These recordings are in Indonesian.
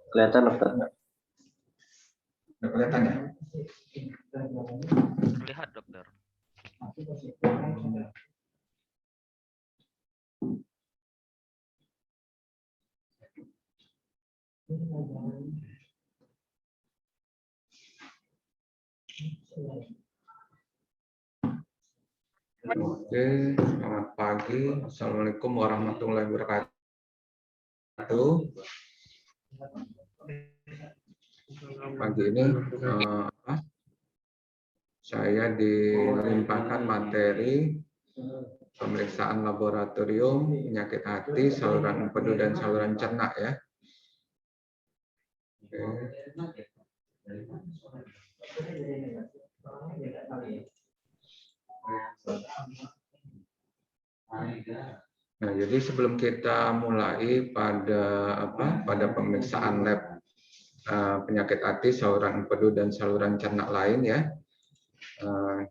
Kelihatan dokter? Udah kelihatan ya? Terlihat dokter. Oke, selamat pagi. Assalamualaikum warahmatullahi wabarakatuh. Pagi ini saya dilimpahkan materi pemeriksaan laboratorium penyakit hati, saluran empedu dan saluran cerna ya. Oke. Nah, jadi sebelum kita mulai pada pemeriksaan lab penyakit hati, saluran empedu dan saluran cerna lain ya.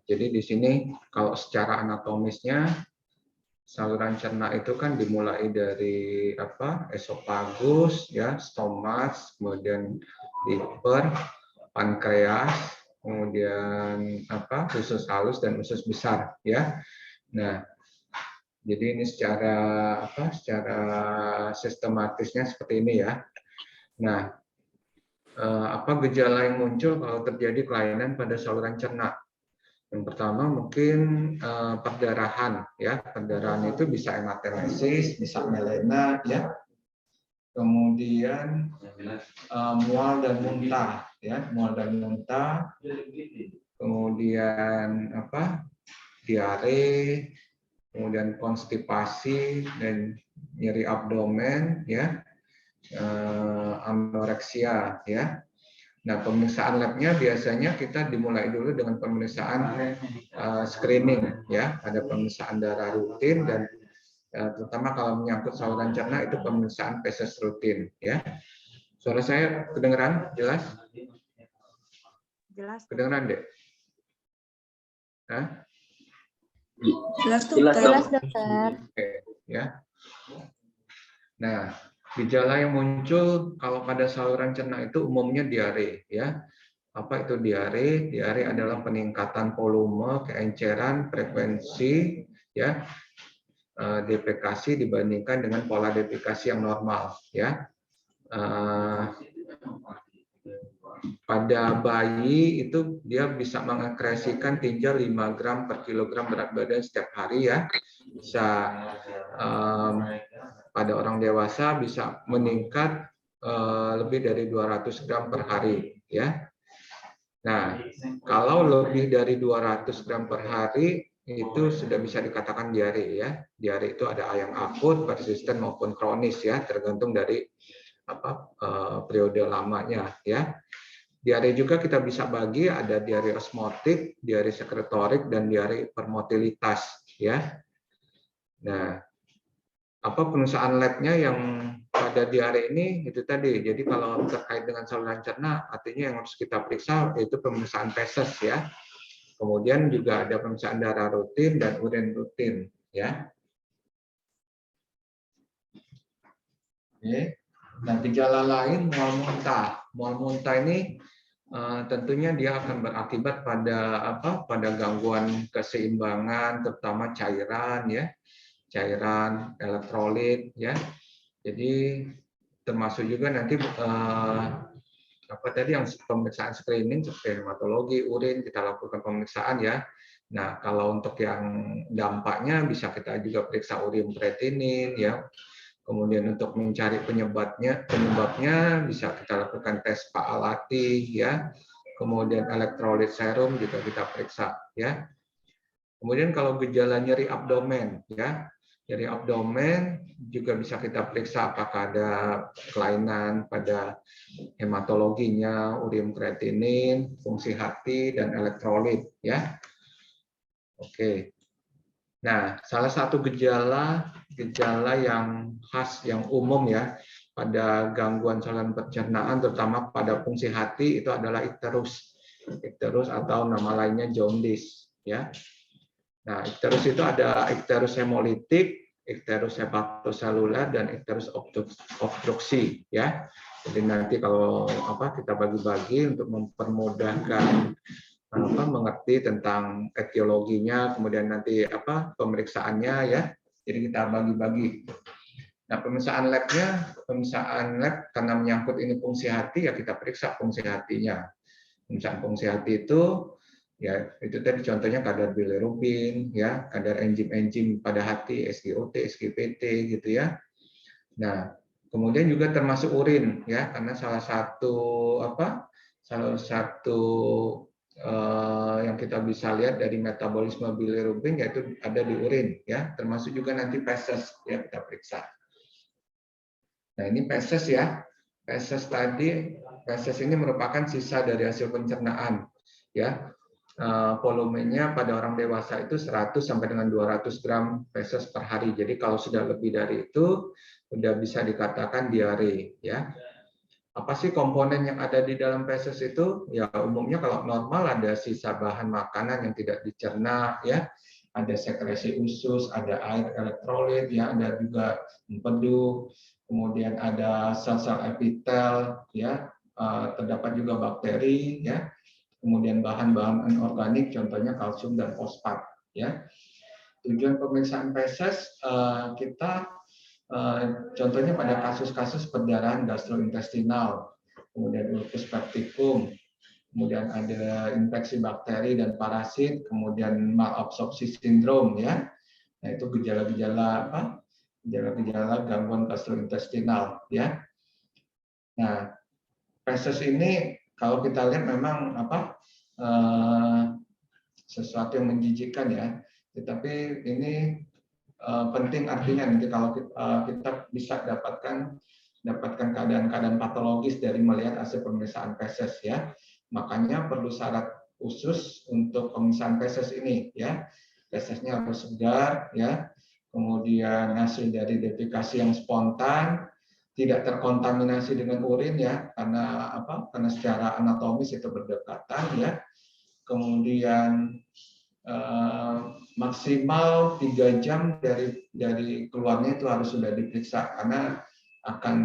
Jadi di sini kalau secara anatomisnya saluran cerna itu kan dimulai dari esofagus ya, stomas, kemudian liver, pankreas, kemudian usus halus dan usus besar ya. Nah, jadi ini secara sistematisnya seperti ini ya. Nah, apa gejala yang muncul kalau terjadi kelainan pada saluran cerna? Yang pertama mungkin perdarahan ya. Perdarahan itu bisa hematemesis, bisa melena ya. Kemudian mual dan muntah ya, mual dan muntah. Kemudian diare, kemudian konstipasi dan nyeri abdomen ya, anoreksia ya. Nah, pemeriksaan labnya biasanya kita dimulai dulu dengan pemeriksaan screening ya, ada pemeriksaan darah rutin dan terutama kalau menyangkut saluran cerna itu pemeriksaan feses rutin ya. Suara saya kedengeran jelas? Jelas. Kedengeran deh? Hah? Jelas dok. Oke, ya. Nah, gejala yang muncul kalau pada saluran cerna itu umumnya diare ya. Apa itu diare? Diare adalah peningkatan volume, keenceran, frekuensi ya, defekasi dibandingkan dengan pola defekasi yang normal ya. Pada bayi itu dia bisa mengekskresikan tinja 5 gram per kilogram berat badan setiap hari ya. Bisa pada orang dewasa bisa meningkat lebih dari 200 gram per hari ya. Nah, kalau lebih dari 200 gram per hari itu sudah bisa dikatakan diare ya. Diare itu ada yang akut, persisten maupun kronis ya, tergantung dari periode lamanya ya. Diare juga kita bisa bagi ada diare osmotik, diare sekretorik dan diare hipermotilitas ya. Nah, pemeriksaan labnya yang pada diare ini itu tadi. Jadi kalau terkait dengan saluran cerna, artinya yang harus kita periksa yaitu pemeriksaan feses ya. Kemudian juga ada pemeriksaan darah rutin dan urin rutin ya. Oke. Nah, gejala lain mual muntah. Mual muntah ini tentunya dia akan berakibat pada gangguan keseimbangan, terutama cairan ya, cairan elektrolit ya. Jadi termasuk juga nanti yang pemeriksaan screening seperti hematologi, urin kita lakukan pemeriksaan ya. Nah, kalau untuk yang dampaknya bisa kita juga periksa urin kreatinin ya. Kemudian untuk mencari penyebabnya bisa kita lakukan tes Pak-Alati ya. Kemudian elektrolit serum juga kita periksa ya. Kemudian kalau gejala nyeri abdomen ya, nyeri abdomen juga bisa kita periksa apakah ada kelainan pada hematologinya, urin kreatinin, fungsi hati dan elektrolit ya. Oke. Nah, salah satu gejala yang khas, yang umum ya pada gangguan saluran pencernaan, terutama pada fungsi hati itu adalah ikterus atau nama lainnya jaundice ya. Nah, ikterus itu ada ikterus hemolitik ikterus hepatoselular dan ikterus obstruksi ya. Jadi nanti kalau kita bagi-bagi untuk mempermudahkan mengerti tentang etiologinya, kemudian nanti pemeriksaannya ya. Jadi kita bagi-bagi. Nah, pemeriksaan lab karena menyangkut ini fungsi hati ya kita periksa fungsi hatinya. Pemeriksaan fungsi hati itu ya itu tadi contohnya kadar bilirubin ya, kadar enzim-enzim pada hati, SGOT, SGPT gitu ya. Nah, kemudian juga termasuk urin ya, karena salah satu yang kita bisa lihat dari metabolisme bilirubin yaitu ada di urin ya, termasuk juga nanti feses ya kita periksa. Nah, ini feses ya. Feses ini merupakan sisa dari hasil pencernaan ya. Volumenya pada orang dewasa itu 100 sampai dengan 200 gram feses per hari. Jadi kalau sudah lebih dari itu sudah bisa dikatakan diare ya. Apa sih komponen yang ada di dalam feses itu? Ya umumnya kalau normal ada sisa bahan makanan yang tidak dicerna ya. Ada sekresi usus, ada air elektrolit ya, ada juga empedu, kemudian ada sel-sel epitel ya, terdapat juga bakteri ya. Kemudian bahan-bahan anorganik, contohnya kalsium dan fosfat. Ya. Tujuan pemeriksaan feses kita contohnya pada kasus-kasus perdarahan gastrointestinal, kemudian ulcus pepticum, kemudian ada infeksi bakteri dan parasit, kemudian malabsorpsi sindrom ya. Nah itu gejala-gejala gejala-gejala gangguan gastrointestinal ya. Nah feses ini kalau kita lihat memang sesuatu yang menjijikkan ya, tetapi ini penting artinya nanti kalau kita bisa dapatkan keadaan-keadaan patologis dari melihat hasil pemeriksaan feses ya. Makanya perlu syarat khusus untuk pemeriksaan feses ini ya. Fesesnya harus segar ya. Kemudian hasil dari defekasi yang spontan, tidak terkontaminasi dengan urin ya, karena karena secara anatomis itu berdekatan ya. Kemudian maksimal 3 jam dari keluarnya itu harus sudah diperiksa, karena akan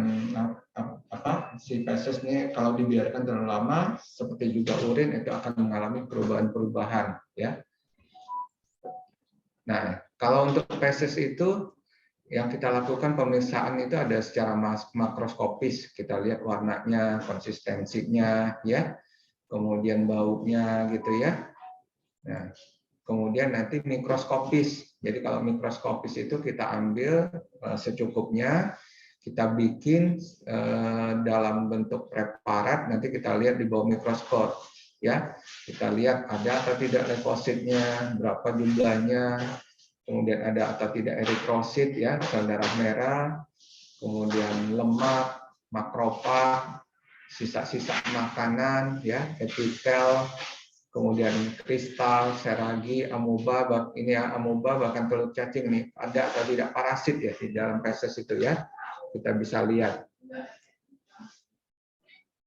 si feses ini kalau dibiarkan terlalu lama seperti juga urin itu akan mengalami perubahan-perubahan ya. Nah, kalau untuk feses itu yang kita lakukan pemeriksaan itu ada secara makroskopis, kita lihat warnanya, konsistensinya ya, kemudian baunya gitu ya. Nah, kemudian nanti mikroskopis. Jadi kalau mikroskopis itu kita ambil secukupnya, kita bikin dalam bentuk preparat, nanti kita lihat di bawah mikroskop ya. Kita lihat ada atau tidak leukositnya, berapa jumlahnya, kemudian ada atau tidak eritrosit ya, sel darah merah, kemudian lemak, makrofag, sisa-sisa makanan ya, epitel, kemudian kristal, seragi, amoeba, ini ya amoeba bahkan telur cacing nih, ada atau tidak parasit ya di dalam feses itu ya, kita bisa lihat.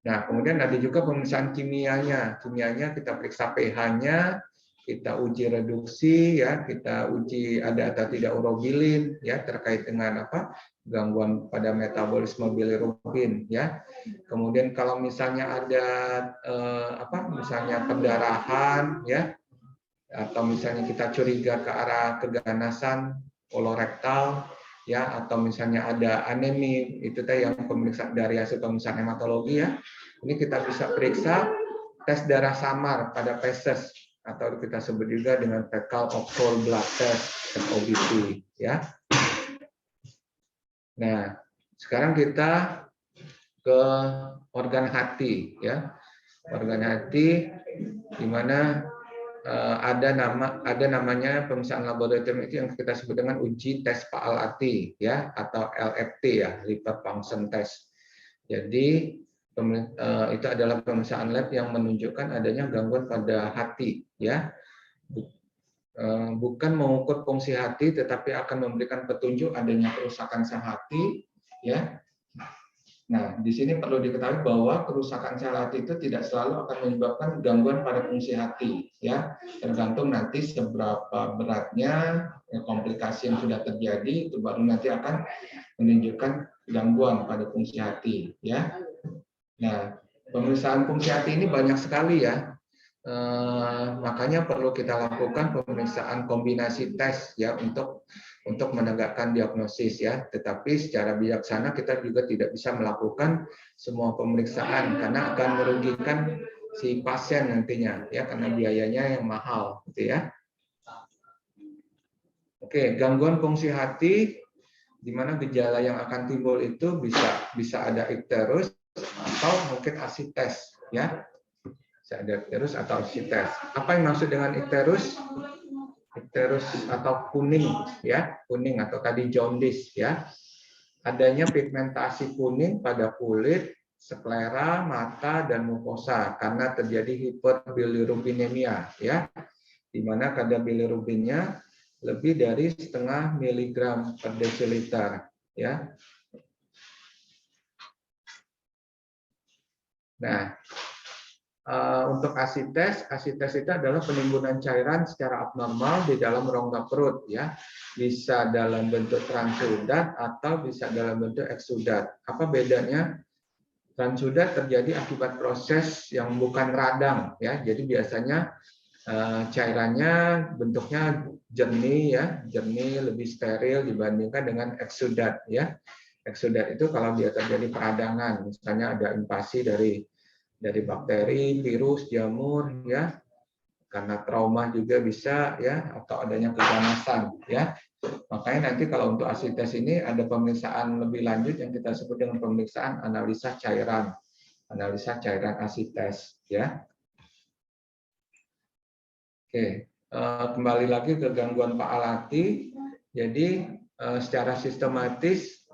Nah, kemudian ada juga pemeriksaan kimianya. Kimianya kita periksa pH-nya, kita uji reduksi ya, kita uji ada atau tidak urobilin ya terkait dengan gangguan pada metabolisme bilirubin ya. Kemudian kalau misalnya ada misalnya pendarahan ya, atau misalnya kita curiga ke arah keganasan kolorektal ya, atau misalnya ada anemi, itu tadi yang pemeriksaan dari hasil pemeriksaan hematologi ya. Ini kita bisa periksa tes darah samar pada feses atau kita sebut juga dengan fecal occult blood test (FOBT) ya. Nah, sekarang kita ke organ hati ya. Organ hati di mana ada namanya pemeriksaan laboratorium itu yang kita sebut dengan uji tes Paal-Ati ya, atau LFT ya, liver function test. Jadi itu adalah pemeriksaan lab yang menunjukkan adanya gangguan pada hati ya. Bukan mengukur fungsi hati, tetapi akan memberikan petunjuk adanya kerusakan sel hati ya. Nah, di sini perlu diketahui bahwa kerusakan sel hati itu tidak selalu akan menyebabkan gangguan pada fungsi hati, ya. Tergantung nanti seberapa beratnya komplikasi yang sudah terjadi, itu baru nanti akan menunjukkan gangguan pada fungsi hati, ya. Nah, pemeriksaan fungsi hati ini banyak sekali ya. Makanya perlu kita lakukan pemeriksaan kombinasi tes ya untuk menegakkan diagnosis ya. Tetapi secara bijaksana kita juga tidak bisa melakukan semua pemeriksaan karena akan merugikan si pasien nantinya ya, karena biayanya yang mahal gitu ya. Oke, gangguan fungsi hati di mana gejala yang akan timbul itu bisa ada icterus atau mungkin asites ya. Bisa ada icterus atau asites. Apa yang maksud dengan icterus? Icterus atau kuning ya, kuning atau tadi jaundice ya. Adanya pigmentasi kuning pada kulit, sklera, mata dan mukosa karena terjadi hiperbilirubinemia ya. Di mana kadar bilirubinnya lebih dari 0,5 miligram per desiliter ya. Nah, untuk asites itu adalah penimbunan cairan secara abnormal di dalam rongga perut ya. Bisa dalam bentuk transudat atau bisa dalam bentuk eksudat. Apa bedanya? Transudat terjadi akibat proses yang bukan radang ya. Jadi biasanya cairannya bentuknya jernih ya, jernih, lebih steril dibandingkan dengan eksudat ya. Eksudat itu kalau dia terjadi peradangan, misalnya ada invasi dari bakteri, virus, jamur ya, karena trauma juga bisa ya, atau adanya keganasan ya. Makanya nanti kalau untuk asites ini ada pemeriksaan lebih lanjut yang kita sebut dengan pemeriksaan analisa cairan asites ya. Oke, kembali lagi ke gangguan Pak Alati. Jadi secara sistematis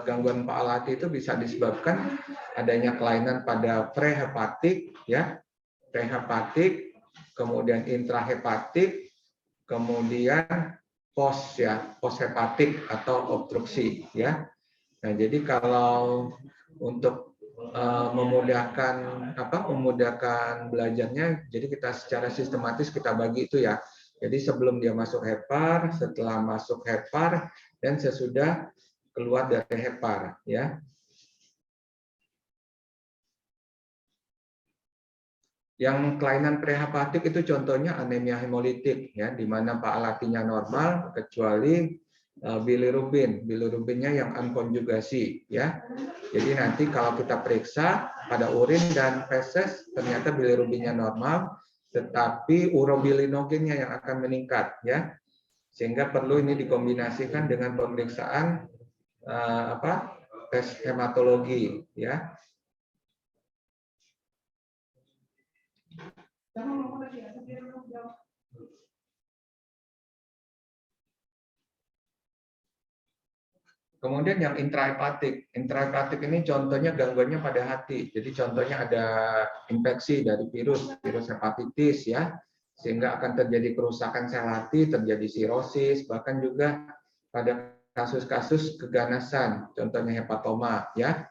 gangguan Pak Alati itu bisa disebabkan adanya kelainan pada prehepatik, ya, prehepatik, kemudian intrahepatik, kemudian posthepatik atau obstruksi, ya. Nah, jadi kalau untuk memudahkan belajarnya, jadi kita secara sistematis kita bagi itu ya. Jadi sebelum dia masuk hepar, setelah masuk hepar, dan sesudah keluar dari hepar ya. Yang kelainan prehepatik itu contohnya anemia hemolitik ya, di mana Pak Alatinya normal kecuali bilirubinnya yang unkonjugasi ya. Jadi nanti kalau kita periksa pada urin dan feses ternyata bilirubinnya normal, tetapi urobilinogennya yang akan meningkat ya. Sehingga perlu ini dikombinasikan dengan pemeriksaan tes hematologi ya. Kemudian yang intrahepatik ini contohnya gangguannya pada hati. Jadi contohnya ada infeksi dari virus hepatitis ya, sehingga akan terjadi kerusakan sel hati, terjadi sirosis, bahkan juga pada kasus-kasus keganasan, contohnya hepatoma ya.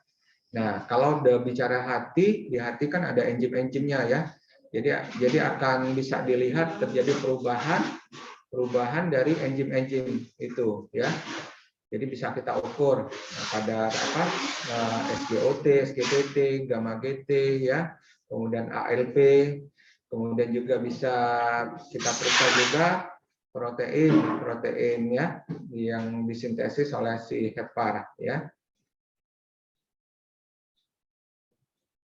Nah, kalau udah bicara hati, di hati kan ada enzim-enzimnya ya. Jadi akan bisa dilihat terjadi perubahan dari enzim-enzim itu ya. Jadi bisa kita ukur pada SGOT, SGPT, gamma GT ya, kemudian ALP, kemudian juga bisa kita periksa juga protein ya yang disintesis oleh si hepar ya.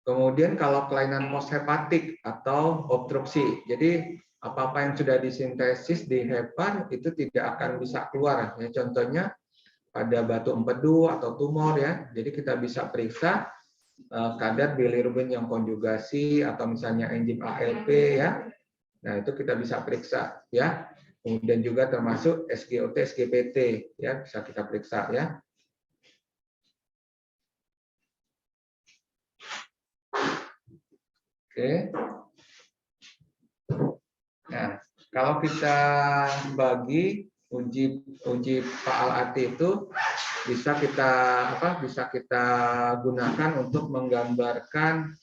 Kemudian kalau kelainan posthepatik atau obstruksi, jadi apa-apa yang sudah disintesis di hepar itu tidak akan bisa keluar ya. Contohnya pada batu empedu atau tumor ya. Jadi kita bisa periksa kadar bilirubin yang konjugasi atau misalnya enzim ALP ya. Nah, itu kita bisa periksa ya. Kemudian juga termasuk SGOT, SGPT ya, bisa kita periksa ya. Oke. Nah, kalau kita bagi uji Pak Alati itu bisa kita gunakan untuk menggambarkan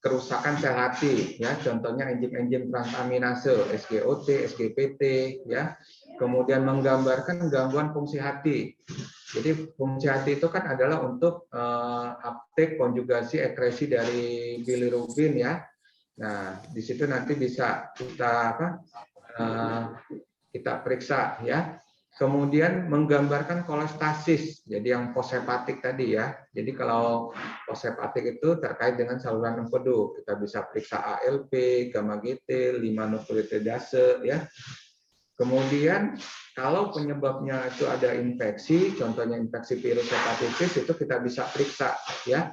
kerusakan sel hati, ya, contohnya enzim-enzim transaminase, SGOT, SGPT, ya. Kemudian menggambarkan gangguan fungsi hati. Jadi fungsi hati itu kan adalah untuk uptake konjugasi ekresi dari bilirubin, ya. Nah, di situ nanti bisa kita periksa, ya. Kemudian menggambarkan kolestasis, jadi yang poshepatik tadi, ya. Jadi kalau poshepatik itu terkait dengan saluran empedu, kita bisa periksa ALP, gamma GT, 5 nukleotidase, ya. Kemudian kalau penyebabnya itu ada infeksi, contohnya infeksi virus hepatitis, itu kita bisa periksa, ya,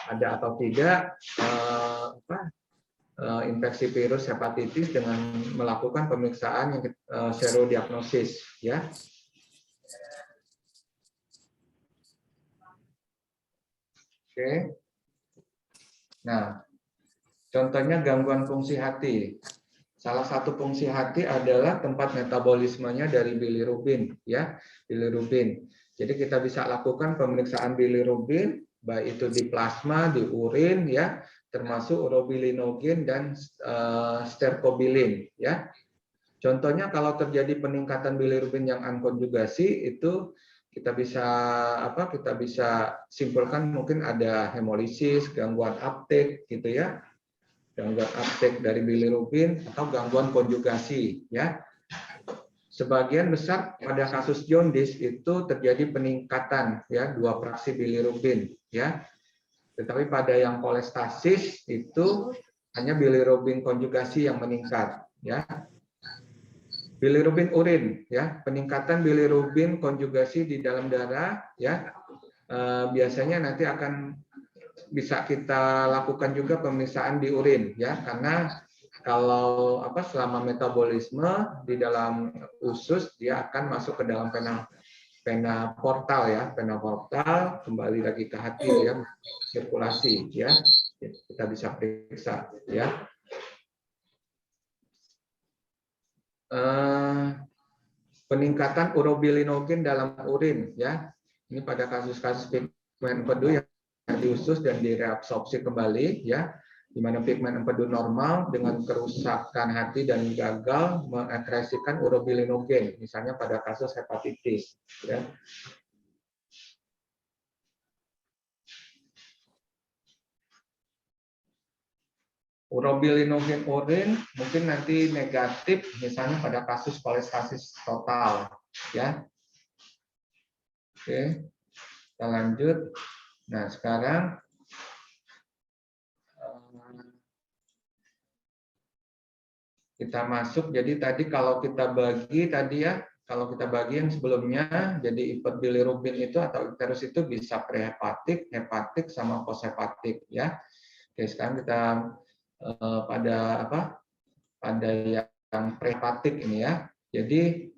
ada atau tidak infeksi virus hepatitis dengan melakukan pemeriksaan yang serodiagnosis, ya. Oke. Nah, contohnya gangguan fungsi hati. Salah satu fungsi hati adalah tempat metabolismenya dari bilirubin, ya, bilirubin. Jadi kita bisa lakukan pemeriksaan bilirubin, baik itu di plasma, di urin, ya, termasuk urobilinogen dan sterkobilin, ya. Contohnya kalau terjadi peningkatan bilirubin yang unkonjugasi, itu kita bisa simpulkan mungkin ada hemolisis, gangguan uptake, gitu ya. Gangguan uptake dari bilirubin atau gangguan konjugasi, ya. Sebagian besar pada kasus jaundice itu terjadi peningkatan, ya, 2 fraksi bilirubin, ya. Tetapi pada yang kolestasis itu hanya bilirubin konjugasi yang meningkat, ya. Bilirubin urin, ya, peningkatan bilirubin konjugasi di dalam darah, ya, biasanya nanti akan bisa kita lakukan juga pemeriksaan di urin, ya, karena kalau selama metabolisme di dalam usus dia akan masuk ke dalam pena portal, ya, pena portal kembali lagi ke hati, ya, sirkulasi, ya, kita bisa periksa, ya. Peningkatan urobilinogen dalam urin, ya, ini pada kasus-kasus pigmen empedu yang di usus dan direabsorpsi kembali, ya, di mana pigmen empedu normal dengan kerusakan hati dan gagal mengekskresikan urobilinogen, misalnya pada kasus hepatitis, ya. Urobilinogen urin mungkin nanti negatif, misalnya pada kasus kolestasis total, ya. Oke, kita lanjut. Nah, sekarang kita masuk. Jadi tadi kalau kita bagi yang sebelumnya, jadi hiperbilirubin itu atau icterus itu bisa prehepatik, hepatik, sama poshepatik, ya. Oke, sekarang kita pada yang prehepatik ini, ya. Jadi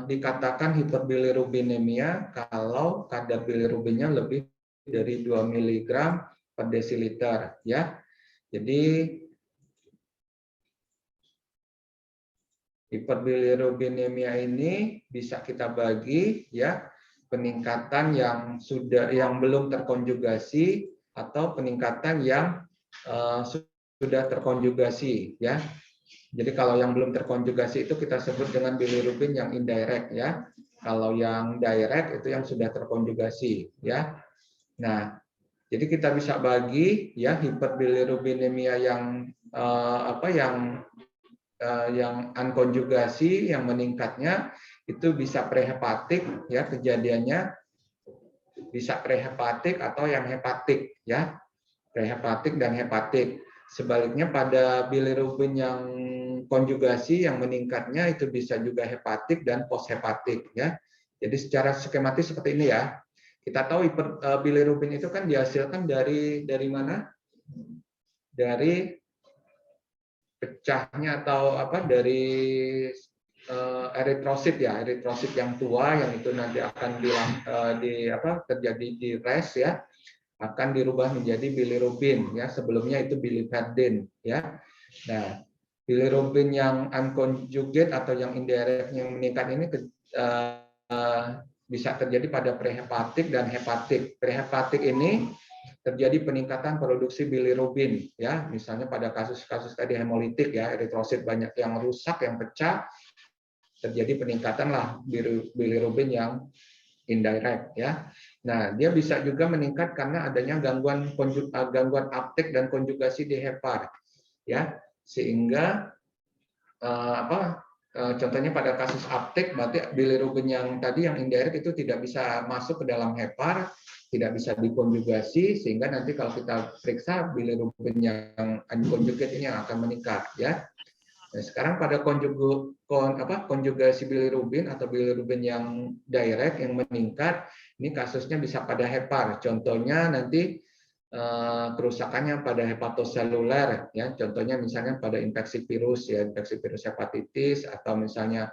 dikatakan hiperbilirubinemia kalau kadar bilirubinnya lebih dari 2 mg per desiliter, ya. Jadi hiperbilirubinemia ini bisa kita bagi, ya, peningkatan yang belum terkonjugasi atau peningkatan yang sudah terkonjugasi, ya. Jadi kalau yang belum terkonjugasi itu kita sebut dengan bilirubin yang indirect, ya. Kalau yang direct itu yang sudah terkonjugasi, ya. Nah, jadi kita bisa bagi, ya, hiperbilirubinemia yang yang unkonjugasi, yang meningkatnya itu bisa prehepatik, ya, kejadiannya bisa prehepatik atau yang hepatik, ya, prehepatik dan hepatik. Sebaliknya pada bilirubin yang konjugasi yang meningkatnya itu bisa juga hepatik dan poshepatik, ya. Jadi secara skematis seperti ini, ya. Kita tahu bilirubin itu kan dihasilkan dari mana? Dari pecahnya atau dari eritrosit, ya, eritrosit yang tua yang itu nanti akan terjadi di rest, ya, akan dirubah menjadi bilirubin, ya, sebelumnya itu biliverdin, ya. Nah, bilirubin yang unconjugate atau yang indirect yang meningkat ini bisa terjadi pada prehepatik dan hepatik. Prehepatik ini terjadi peningkatan produksi bilirubin, ya, misalnya pada kasus-kasus tadi hemolitik, ya, eritrosit banyak yang rusak, yang pecah, terjadi peningkatan lah bilirubin yang indirect, ya. Nah, dia bisa juga meningkat karena adanya gangguan uptake dan konjugasi di hepar, ya, sehingga contohnya pada kasus uptake berarti bilirubin yang tadi yang indirect itu tidak bisa masuk ke dalam hepar, tidak bisa dikonjugasi, sehingga nanti kalau kita periksa bilirubin yang unconjugate ini yang akan meningkat, ya. Nah, sekarang pada konjugasi bilirubin atau bilirubin yang direct yang meningkat, ini kasusnya bisa pada hepar. Contohnya nanti kerusakannya pada hepatoseluler, ya. Contohnya misalnya pada infeksi virus, ya, infeksi virus hepatitis, atau misalnya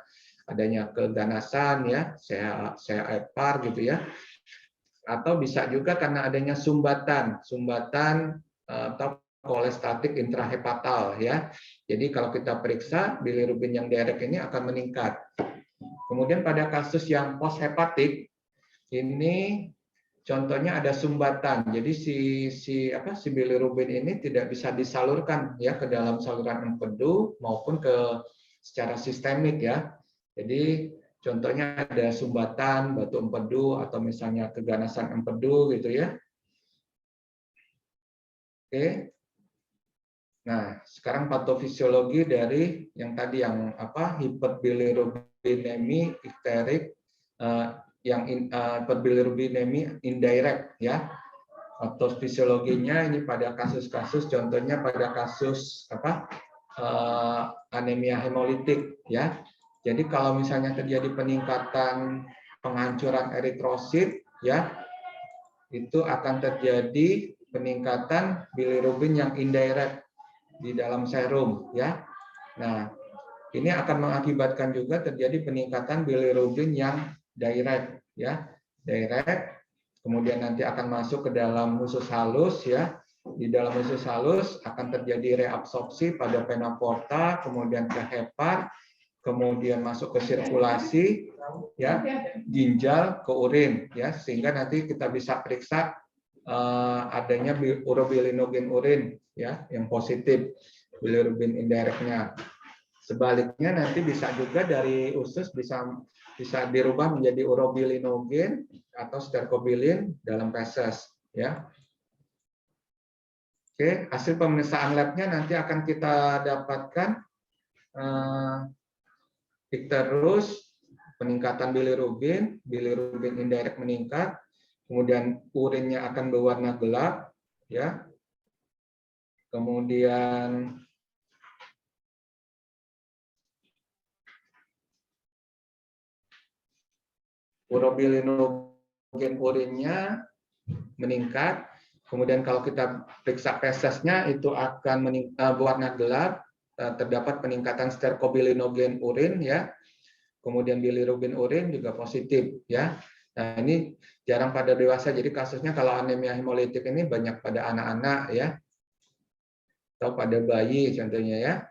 adanya keganasan, ya, sea hepar gitu, ya. Atau bisa juga karena adanya sumbatan atau kolestatik intrahepatal, ya. Jadi kalau kita periksa bilirubin yang direct ini akan meningkat. Kemudian pada kasus yang posthepatik ini contohnya ada sumbatan. Jadi si bilirubin ini tidak bisa disalurkan, ya, ke dalam saluran empedu maupun secara sistemik, ya. Jadi contohnya ada sumbatan, batu empedu, atau misalnya keganasan empedu gitu, ya. Oke. Nah, sekarang patofisiologi dari yang tadi yang hiperbilirubinemi ikterik, hiperbilirubinemi indirect, ya. Patofisiologinya ini pada kasus-kasus, contohnya pada kasus anemia hemolitik, ya. Jadi kalau misalnya terjadi peningkatan penghancuran eritrosit, ya, itu akan terjadi peningkatan bilirubin yang indirect di dalam serum, ya. Nah, ini akan mengakibatkan juga terjadi peningkatan bilirubin yang direct, ya. Direct, kemudian nanti akan masuk ke dalam usus halus, ya. Di dalam usus halus akan terjadi reabsorpsi pada vena porta, kemudian ke hepar, kemudian masuk ke sirkulasi, ya, ginjal, ke urin, ya, sehingga nanti kita bisa periksa adanya urobilinogen urin, ya, yang positif, bilirubin indirectnya. Sebaliknya nanti bisa juga dari usus bisa dirubah menjadi urobilinogen atau stercobilin dalam feses, ya. Oke, hasil pemeriksaan labnya nanti akan kita dapatkan ikterus, peningkatan bilirubin indirect meningkat, kemudian urinnya akan berwarna gelap, ya. Kemudian urobilinogen urinnya meningkat. Kemudian kalau kita periksa fesesnya itu akan berwarna gelap, terdapat peningkatan stercobilinogen urin, ya. Kemudian bilirubin urin juga positif, ya. Nah, ini jarang pada dewasa. Jadi kasusnya kalau anemia hemolitik ini banyak pada anak-anak, ya, atau pada bayi contohnya, ya.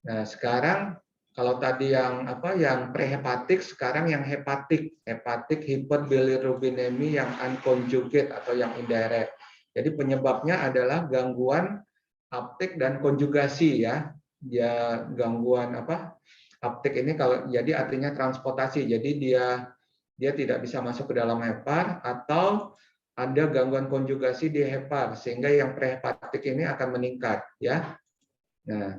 Nah, sekarang kalau tadi yang prehepatik, sekarang yang hepatik hiperbilirubinemi yang unconjugate atau yang indirect. Jadi penyebabnya adalah gangguan uptake dan konjugasi, ya. Dia gangguan uptake ini jadi artinya transportasi. Jadi dia tidak bisa masuk ke dalam hepar, atau ada gangguan konjugasi di hepar sehingga yang prehepatik ini akan meningkat, ya. Nah,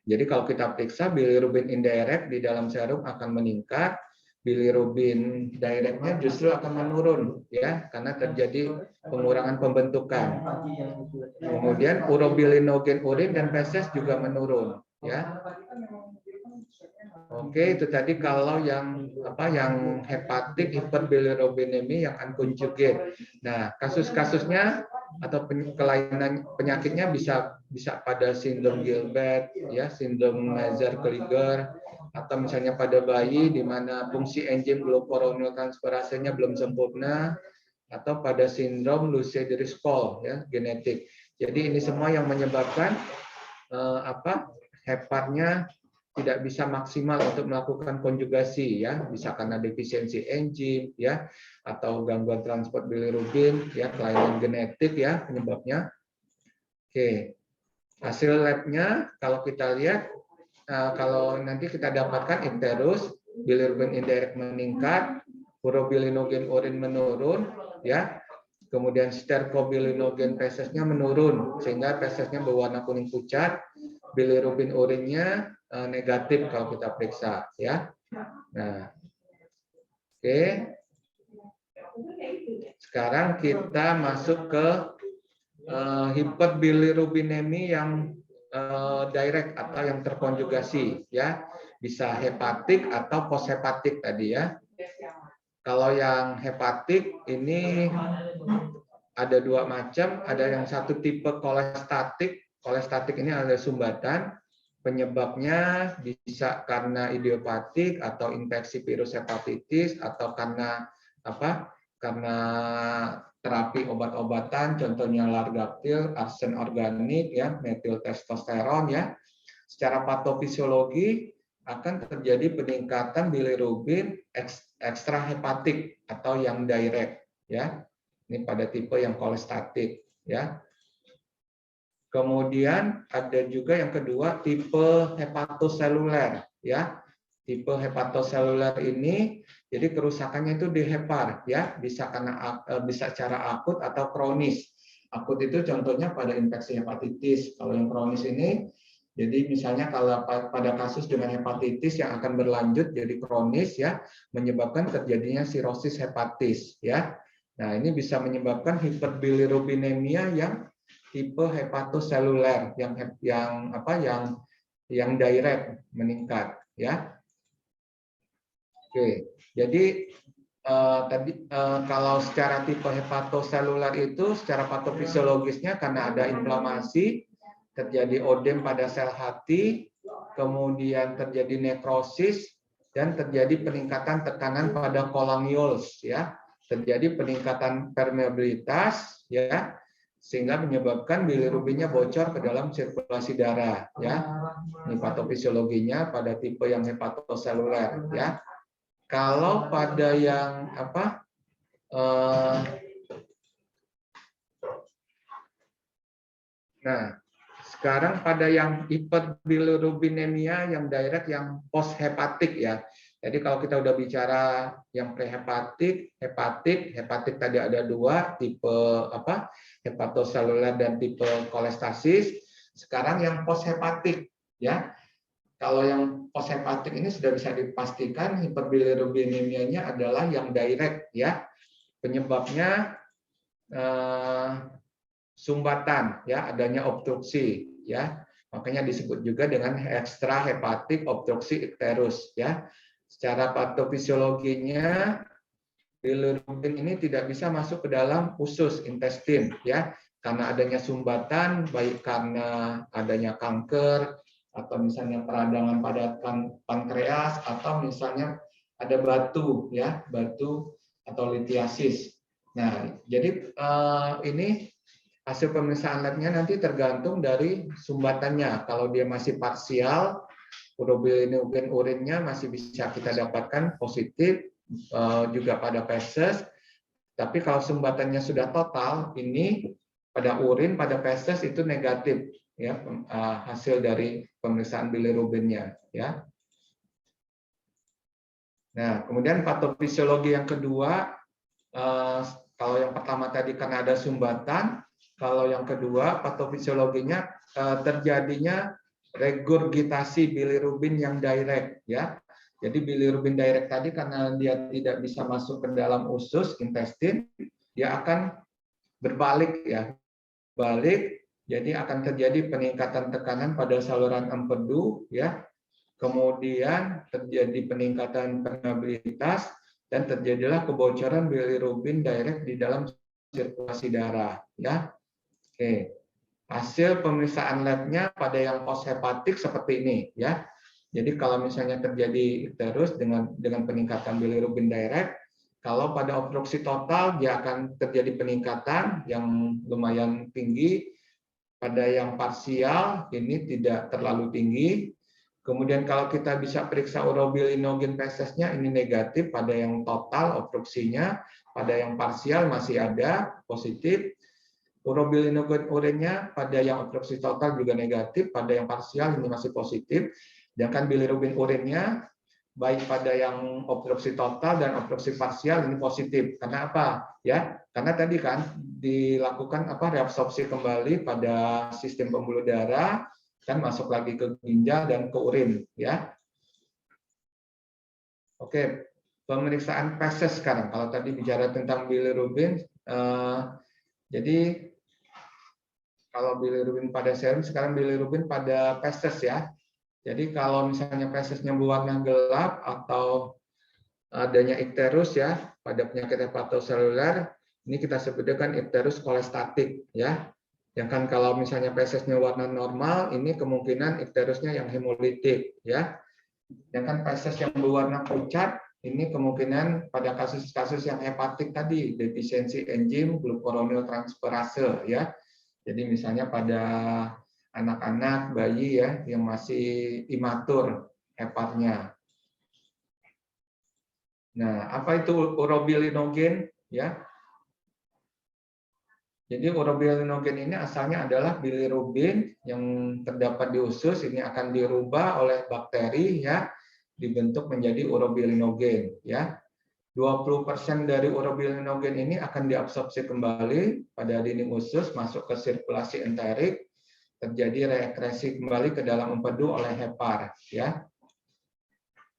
jadi kalau kita periksa bilirubin indirect di dalam serum akan meningkat, bilirubin directnya justru akan menurun, ya, karena terjadi pengurangan pembentukan. Kemudian urobilinogen urin dan feses juga menurun, ya. Oke, itu tadi kalau yang hepatik hiperbilirubinemi yang unconjugate. Nah, kasus-kasusnya atau kelainan penyakitnya bisa pada sindrom Gilbert, ya, sindrom Naser-Krieger, atau misalnya pada bayi di mana fungsi enzim glucuroniltransferasenya belum sempurna, atau pada sindrom Lucey-Driscoll, ya, genetik. Jadi ini semua yang menyebabkan heparnya tidak bisa maksimal untuk melakukan konjugasi ya, bisa karena defisiensi enzim ya, atau gangguan transport bilirubin ya, kelainan genetik ya penyebabnya. Oke, hasil labnya kalau kita lihat, kalau nanti kita dapatkan icterus, bilirubin indirect meningkat, urobilinogen urin menurun ya, kemudian sterkobilinogen fesesnya menurun sehingga fesesnya berwarna kuning pucat, bilirubin urinnya negatif kalau kita periksa ya. Nah, oke. Sekarang kita masuk ke hiperbilirubinemi yang direct atau yang terkonjugasi ya, bisa hepatik atau poshepatik tadi ya. Kalau yang hepatik ini ada dua macam, ada yang satu tipe kolestatik. Kolestatik ini ada sumbatan, penyebabnya bisa karena idiopatik atau infeksi virus hepatitis atau karena apa? Karena terapi obat-obatan, contohnya largaptil, arsen organik, ya, metil testosteron, ya. Secara patofisiologi akan terjadi peningkatan bilirubin ekstrahepatik atau yang direct, ya. Ini pada tipe yang kolestatik, ya. Kemudian ada juga yang kedua tipe hepatoseluler, ya. Tipe hepatoseluler ini jadi kerusakannya itu di hepar, ya, bisa secara akut atau kronis. Akut itu contohnya pada infeksi hepatitis. Kalau yang kronis ini, jadi misalnya kalau pada kasus dengan hepatitis yang akan berlanjut jadi kronis, ya, menyebabkan terjadinya sirosis hepatis, ya. Nah, ini bisa menyebabkan hiperbilirubinemia yang tipe hepatoseluler, yang direct meningkat, ya. Oke, jadi kalau secara tipe hepatoseluler itu secara patofisiologisnya karena ada inflamasi, terjadi odem pada sel hati, kemudian terjadi nekrosis dan terjadi peningkatan tekanan pada cholangioles, ya, terjadi peningkatan permeabilitas, ya, sehingga menyebabkan bilirubinnya bocor ke dalam sirkulasi darah, ya. Ini patofisiologinya pada tipe yang hepatoseluler, ya. Kalau pada yang nah, sekarang pada yang hiperbilirubinemia yang direct yang poshepatik, ya. Jadi kalau kita udah bicara yang prehepatik, hepatik tadi ada dua, tipe hepatoseluler dan tipe kolestasis. Sekarang yang poshepatik, ya. Kalau yang poshepatik ini sudah bisa dipastikan hiperbilirubinemianya adalah yang direct, ya. Penyebabnya sumbatan, ya, adanya obstruksi, ya. Makanya disebut juga dengan extrahepatic obstruksi icterus, ya. Secara patofisiologinya bilirubin ini tidak bisa masuk ke dalam usus intestin, ya. Karena adanya sumbatan, baik karena adanya kanker atau misalnya peradangan pada pankreas atau misalnya ada batu, ya, batu atau litiasis. Nah, jadi ini hasil pemeriksaan labnya nanti tergantung dari sumbatannya. Kalau dia masih parsial, urobilinogen urinnya masih bisa kita dapatkan positif juga pada feses. Tapi kalau sumbatannya sudah total, ini pada urin, pada feses itu negatif, ya, hasil dari pemeriksaan bilirubinnya, ya. Nah, kemudian patofisiologi yang kedua, kalau yang pertama tadi karena ada sumbatan, kalau yang kedua patofisiologinya terjadinya regurgitasi bilirubin yang direct, ya. Jadi bilirubin direct tadi karena dia tidak bisa masuk ke dalam usus intestin, dia akan berbalik, ya. Balik, jadi akan terjadi peningkatan tekanan pada saluran empedu, ya. Kemudian terjadi peningkatan permeabilitas dan terjadilah kebocoran bilirubin direct di dalam sirkulasi darah, ya. Oke. Hasil pemeriksaan labnya pada yang poshepatik seperti ini, ya. Jadi kalau misalnya terjadi terus dengan peningkatan bilirubin direct, kalau pada obstruksi total dia akan terjadi peningkatan yang lumayan tinggi. Pada yang parsial ini tidak terlalu tinggi. Kemudian kalau kita bisa periksa urobilinogen fesesnya ini negatif pada yang total obstruksinya, pada yang parsial masih ada positif. Urobilinogen urinnya pada yang obstruksi total juga negatif, pada yang parsial ini masih positif. Sedangkan bilirubin urinnya baik pada yang obstruksi total dan obstruksi parsial ini positif. Karena apa? Ya, karena tadi kan dilakukan reabsorpsi kembali pada sistem pembuluh darah, kan masuk lagi ke ginjal dan ke urin, ya. Oke, pemeriksaan feses sekarang. Kalau tadi bicara tentang bilirubin, jadi kalau bilirubin pada serum, sekarang bilirubin pada feses ya. Jadi kalau misalnya fesesnya berwarna gelap atau adanya ikterus ya pada penyakit hepatoseluler, ini kita sebutkan ikterus kolestatik ya. Yang kan kalau misalnya fesesnya warna normal, ini kemungkinan ikterusnya yang hemolitik ya. Yang kan feses yang berwarna pucat, ini kemungkinan pada kasus-kasus yang hepatik tadi, defisiensi enzim glucuronil transferase ya. Jadi misalnya pada anak-anak, bayi ya yang masih imatur hepatnya. Nah, apa itu urobilinogen ya? Jadi urobilinogen ini asalnya adalah bilirubin yang terdapat di usus, ini akan dirubah oleh bakteri ya, dibentuk menjadi urobilinogen ya. 20% dari urobilinogen ini akan diabsorpsi kembali pada dinding usus, masuk ke sirkulasi enterik, terjadi reakresi kembali ke dalam empedu oleh hepar ya.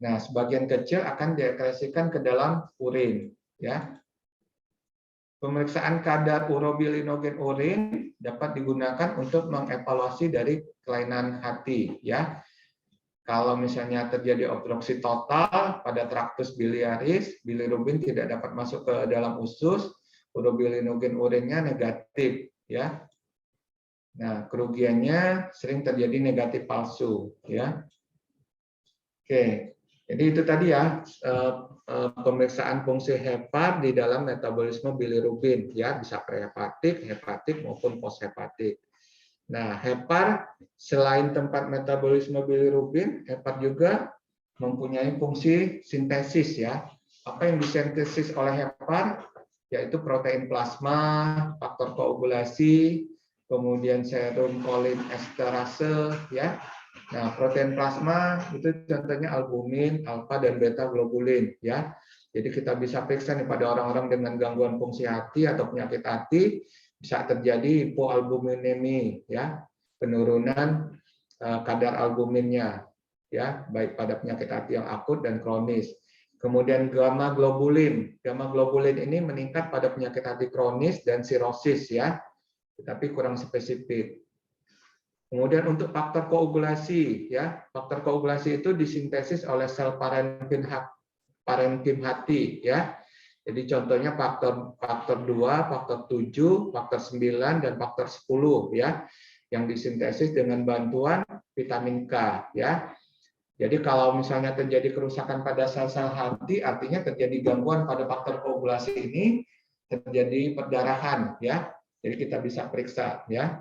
Nah, sebagian kecil akan diekskresikan ke dalam urin ya. Pemeriksaan kadar urobilinogen urin dapat digunakan untuk mengevaluasi dari kelainan hati ya. Kalau misalnya terjadi obstruksi total pada traktus biliaris, bilirubin tidak dapat masuk ke dalam usus, urobilinogen urinnya negatif ya. Nah, kerugiannya sering terjadi negatif palsu ya. Oke. Jadi itu tadi ya pemeriksaan fungsi hepar di dalam metabolisme bilirubin ya, bisa prehepatik, hepatik maupun poshepatik. Nah, hepar selain tempat metabolisme bilirubin, hepar juga mempunyai fungsi sintesis ya. Apa yang disintesis oleh hepar? Yaitu protein plasma, faktor koagulasi, kemudian serum kolin esterase ya. Nah, protein plasma itu contohnya albumin, alfa dan beta globulin ya. Jadi kita bisa periksa nih pada orang-orang dengan gangguan fungsi hati atau penyakit hati, bisa terjadi hipoalbuminemi ya, penurunan kadar albuminnya ya, baik pada penyakit hati yang akut dan kronis. Kemudian gamma globulin ini meningkat pada penyakit hati kronis dan sirosis ya, tetapi kurang spesifik. Kemudian untuk faktor koagulasi ya, faktor koagulasi itu disintesis oleh sel parenkim hati ya. Jadi contohnya faktor 2, faktor 7, faktor 9 dan faktor 10 ya, yang disintesis dengan bantuan vitamin K ya. Jadi kalau misalnya terjadi kerusakan pada sel-sel hati, artinya terjadi gangguan pada faktor koagulasi ini, terjadi perdarahan ya. Jadi kita bisa periksa ya.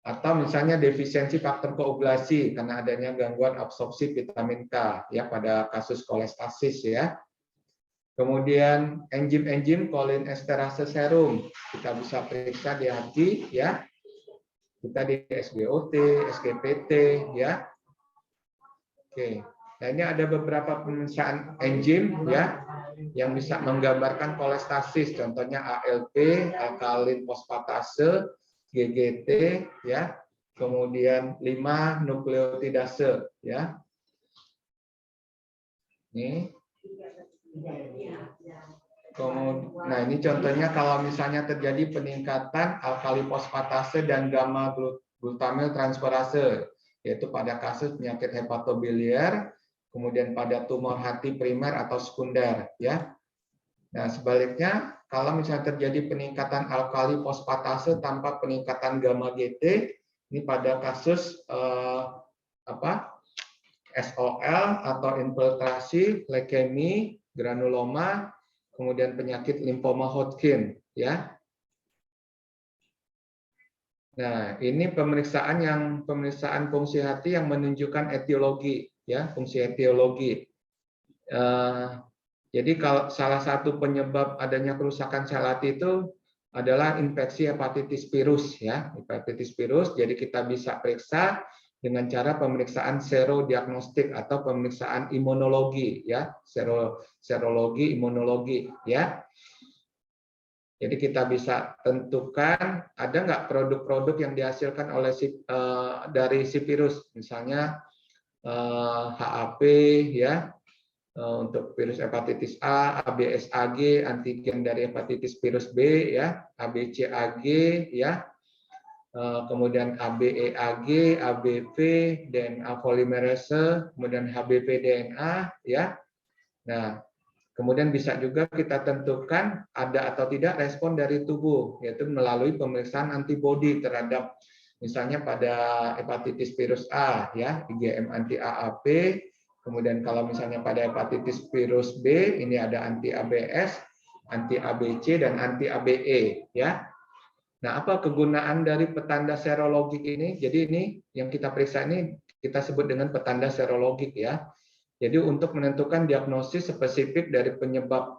Atau misalnya defisiensi faktor koagulasi karena adanya gangguan absorpsi vitamin K ya pada kasus kolestasis ya. Kemudian enzim-enzim kolin esterase serum kita bisa periksa di hati ya. Kita di SGOT, SGPT ya. Oke. Nah, ini ada beberapa pemeriksaan enzim ya yang bisa menggambarkan kolestasis, contohnya ALP, alkalin fosfatase, GGT ya, kemudian 5 nukleotidase ya. Ini. Nah, ini contohnya kalau misalnya terjadi peningkatan alkali fosfatase dan gamma glutamil transferase, yaitu pada kasus penyakit hepatobiliar, kemudian pada tumor hati primer atau sekunder ya. Nah, sebaliknya kalau misalnya terjadi peningkatan alkali fosfatase tanpa peningkatan gamma GT, ini pada kasus SOL atau infiltrasi, leukemi, granuloma, kemudian penyakit limfoma Hodgkin, ya. Nah, ini pemeriksaan fungsi hati yang menunjukkan etiologi, ya, fungsi etiologi. Eh, jadi kalau salah satu penyebab adanya kerusakan sel hati itu adalah infeksi hepatitis virus, ya, hepatitis virus. Jadi kita bisa periksa dengan cara pemeriksaan serodiagnostik atau pemeriksaan imunologi, ya, serologi, imunologi, ya. Jadi kita bisa tentukan ada nggak produk-produk yang dihasilkan oleh dari si virus, misalnya HAP, ya, untuk virus hepatitis A, ABSAG, antigen dari hepatitis virus B, ya, ABCAG, ya, kemudian ABEAG, ABV, DNA polimerase, kemudian HBP DNA, ya. Nah, kemudian bisa juga kita tentukan ada atau tidak respon dari tubuh, yaitu melalui pemeriksaan antibodi terhadap misalnya pada hepatitis virus A, ya, IgM anti AAP. Kemudian kalau misalnya pada hepatitis virus B, ini ada anti ABS, anti ABC, dan anti ABE, ya. Nah, apa kegunaan dari petanda serologik ini? Jadi ini yang kita periksa ini kita sebut dengan petanda serologik, ya. Jadi untuk menentukan diagnosis spesifik dari penyebab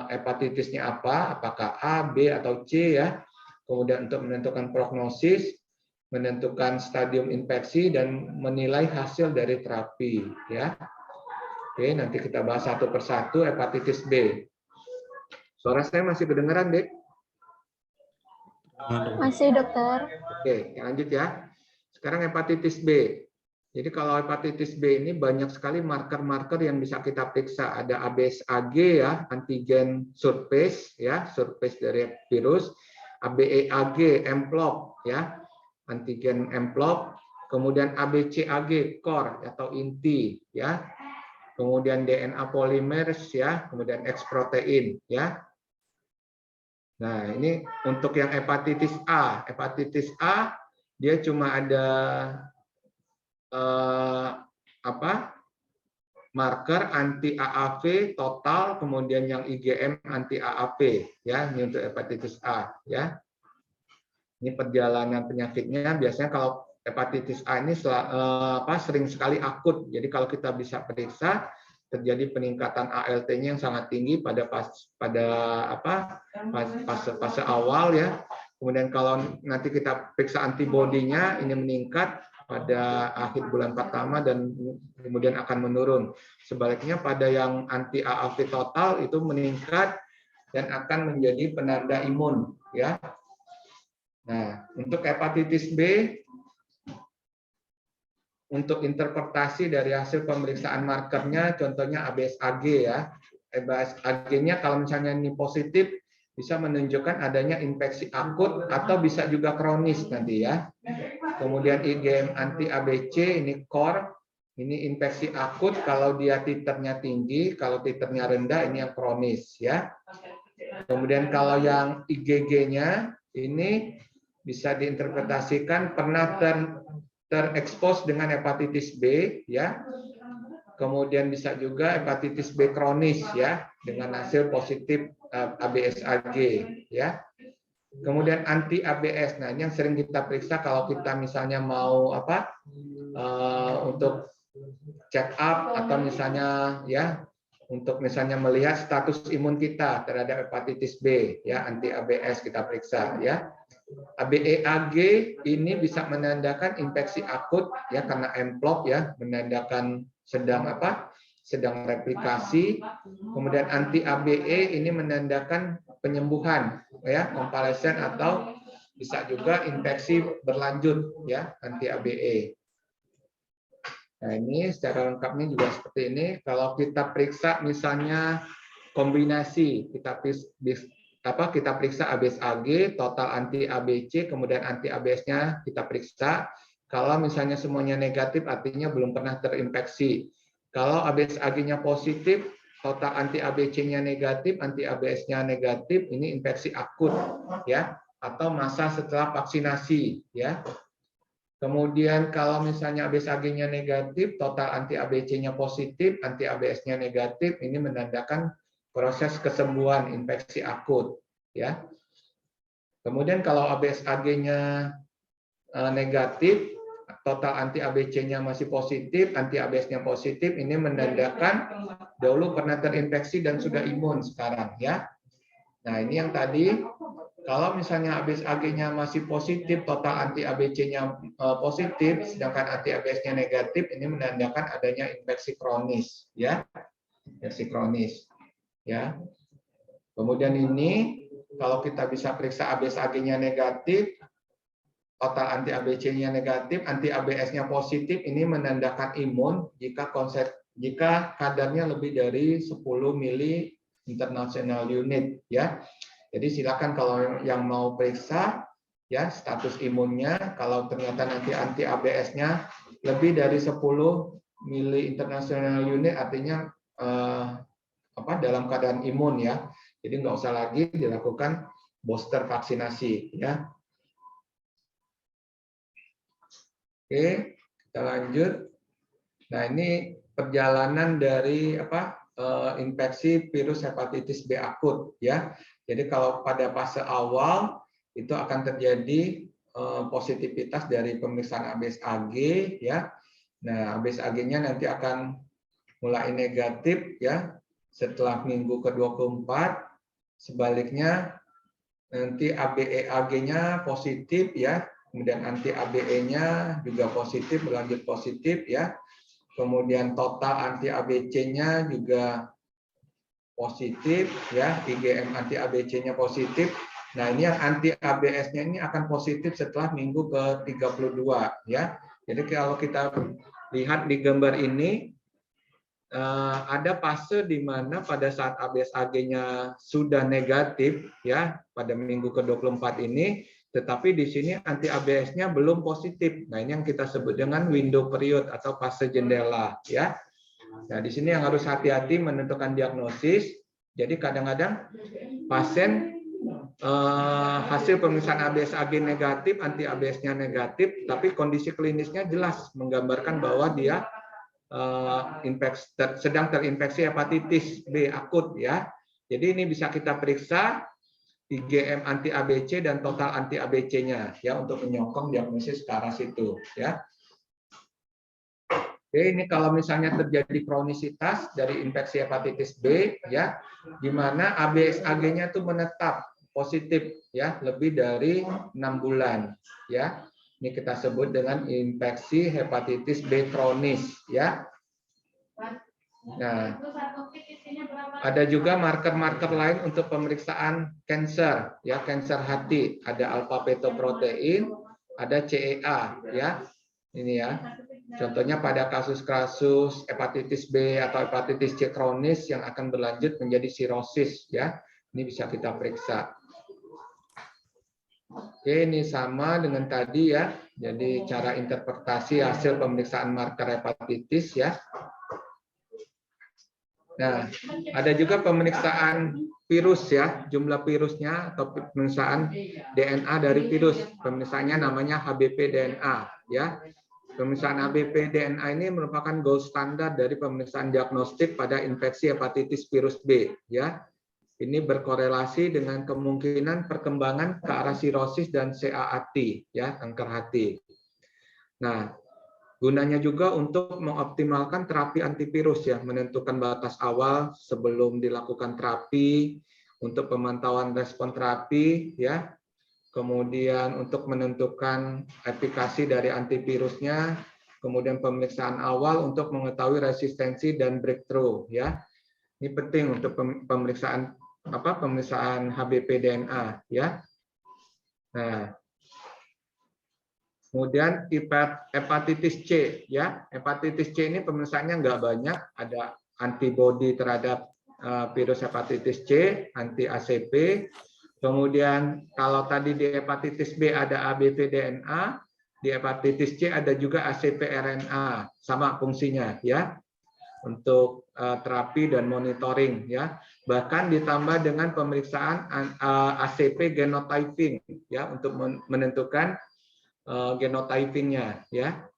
hepatitisnya apa, apakah A, B, atau C, ya. Kemudian untuk menentukan prognosis, menentukan stadium infeksi, dan menilai hasil dari terapi, ya. Oke, nanti kita bahas satu persatu hepatitis B. Suara saya masih kedengaran, Dek? Masih, dokter. Oke, lanjut ya. Sekarang hepatitis B. Jadi kalau hepatitis B ini banyak sekali marker-marker yang bisa kita periksa. Ada ABSAG, ya, antigen surface, ya, surface dari virus. ABEAG, envelope, ya, antigen envelope. Kemudian ABCAG, core atau inti, ya. Kemudian DNA polimerase, ya, kemudian X protein, ya. Nah, ini untuk yang hepatitis A. Hepatitis A dia cuma ada marker anti AAV total, kemudian yang IgM anti AAV, ya, ini untuk hepatitis A, ya. Ini perjalanan penyakitnya biasanya kalau hepatitis A ini sering sekali akut. Jadi kalau kita bisa periksa terjadi peningkatan ALT-nya yang sangat tinggi pada fase awal, ya. Kemudian kalau nanti kita periksa antibodinya ini meningkat pada akhir bulan pertama dan kemudian akan menurun. Sebaliknya pada yang anti AAV total itu meningkat dan akan menjadi penanda imun, ya. Nah, untuk hepatitis B, untuk interpretasi dari hasil pemeriksaan markernya, contohnya ABSAG, ya. ABSAG-nya kalau misalnya ini positif, bisa menunjukkan adanya infeksi akut atau bisa juga kronis nanti, ya. Kemudian IgM anti ABC, ini core, ini infeksi akut kalau dia titernya tinggi, kalau titernya rendah ini yang kronis, ya. Kemudian kalau yang IgG-nya ini bisa diinterpretasikan pernah terekspos dengan hepatitis B, ya. Kemudian bisa juga hepatitis B kronis, ya, dengan hasil positif ABSAG, ya. Kemudian anti ABS. Nah, ini yang sering kita periksa kalau kita misalnya mau untuk check up atau misalnya, ya, untuk misalnya melihat status imun kita terhadap hepatitis B, ya, anti ABS kita periksa, ya. ABEAG ini bisa menandakan infeksi akut, ya, karena envelope, ya, menandakan sedang sedang replikasi. Kemudian anti ABE ini menandakan penyembuhan, ya, konvalesen atau bisa juga infeksi berlanjut, ya, anti ABE. Nah, ini secara lengkapnya juga seperti ini. Kalau kita periksa misalnya kombinasi, kita periksa ABSAG, total anti ABC, kemudian anti ABS-nya kita periksa. Kalau misalnya semuanya negatif, artinya belum pernah terinfeksi. Kalau ABSAG-nya positif, total anti ABC-nya negatif, anti ABS-nya negatif, ini infeksi akut, ya, atau masa setelah vaksinasi, ya. Kemudian kalau misalnya ABSAG-nya negatif, total anti ABC-nya positif, anti ABS-nya negatif, ini menandakan proses kesembuhan infeksi akut, ya. Kemudian kalau ABSAG-nya negatif, total anti ABC-nya masih positif, anti ABS-nya positif, ini menandakan dahulu pernah terinfeksi dan sudah imun sekarang ya. Nah, ini yang tadi kalau misalnya ABS-AG-nya masih positif, total anti ABC-nya positif, sedangkan anti ABS-nya negatif, ini menandakan adanya infeksi kronis ya. Infeksi kronis ya. Kemudian ini kalau kita bisa periksa ABS-AG-nya negatif, total anti ABC-nya negatif, anti ABS-nya positif, ini menandakan imun jika kadarnya lebih dari 10 mili international unit ya. Jadi silakan kalau yang mau periksa ya status imunnya, kalau ternyata nanti anti ABS-nya lebih dari 10 mili international unit artinya dalam keadaan imun ya. Jadi nggak usah lagi dilakukan booster vaksinasi ya. Oke, kita lanjut. Nah, ini perjalanan dari infeksi virus hepatitis B akut ya. Jadi kalau pada fase awal itu akan terjadi positivitas dari pemeriksaan ABS-AG ya. Nah, ABS-AG-nya nanti akan mulai negatif ya setelah minggu ke-24. Sebaliknya nanti ABE-AG-nya positif ya. Kemudian anti ABE-nya juga positif, berlanjut positif ya. Kemudian total anti ABC-nya juga positif ya, IgM anti ABC-nya positif. Nah, ini yang anti ABS-nya ini akan positif setelah minggu ke-32 ya. Jadi kalau kita lihat di gambar ini ada fase di mana pada saat ABS-AG-nya sudah negatif ya pada minggu ke-24 ini, tetapi di sini anti ABS-nya belum positif. Nah, ini yang kita sebut dengan window period atau fase jendela ya. Nah, di sini yang harus hati-hati menentukan diagnosis. Jadi kadang-kadang pasien hasil pemeriksaan ABS-AG negatif, anti ABS-nya negatif, tapi kondisi klinisnya jelas menggambarkan bahwa dia sedang terinfeksi hepatitis B akut ya. Jadi ini bisa kita periksa IgM anti ABC dan total anti ABC-nya ya untuk menyokong diagnosis ke arah situ ya. Oke, ini kalau misalnya terjadi kronisitas dari infeksi hepatitis B ya, di mana ABS-AG-nya itu menetap positif ya lebih dari 6 bulan ya. Ini kita sebut dengan infeksi hepatitis B kronis ya. Nah, ada juga marker-marker lain untuk pemeriksaan kanker, ya kanker hati. Ada alfa fetoprotein, ada CEA, ya. Ini ya. Contohnya pada kasus-kasus hepatitis B atau hepatitis C kronis yang akan berlanjut menjadi sirosis, ya. Ini bisa kita periksa. Oke, ini sama dengan tadi ya. Jadi cara interpretasi hasil pemeriksaan marker hepatitis ya. Nah, ada juga pemeriksaan virus ya, jumlah virusnya atau pemeriksaan DNA dari virus. Pemeriksaannya namanya HBP-DNA ya. Pemeriksaan HBP-DNA ini merupakan gold standar dari pemeriksaan diagnostik pada infeksi hepatitis virus B ya. Ini berkorelasi dengan kemungkinan perkembangan ke arah sirosis dan CAAT ya, kanker hati. Nah, gunanya juga untuk mengoptimalkan terapi antivirus ya, menentukan batas awal sebelum dilakukan terapi, untuk pemantauan respon terapi ya. Kemudian untuk menentukan efikasi dari antivirusnya, kemudian pemeriksaan awal untuk mengetahui resistensi dan breakthrough ya. Ini penting untuk pemeriksaan HBP-DNA ya. Nah, kemudian hepatitis C ya. Hepatitis C ini pemeriksaannya nggak banyak, ada antibodi terhadap virus hepatitis C, anti ACP. Kemudian kalau tadi di hepatitis B ada ABP-DNA, di hepatitis C ada juga ACP-RNA, sama fungsinya ya. Untuk terapi dan monitoring ya. Bahkan ditambah dengan pemeriksaan ACP genotyping ya untuk menentukan genotypingnya ya.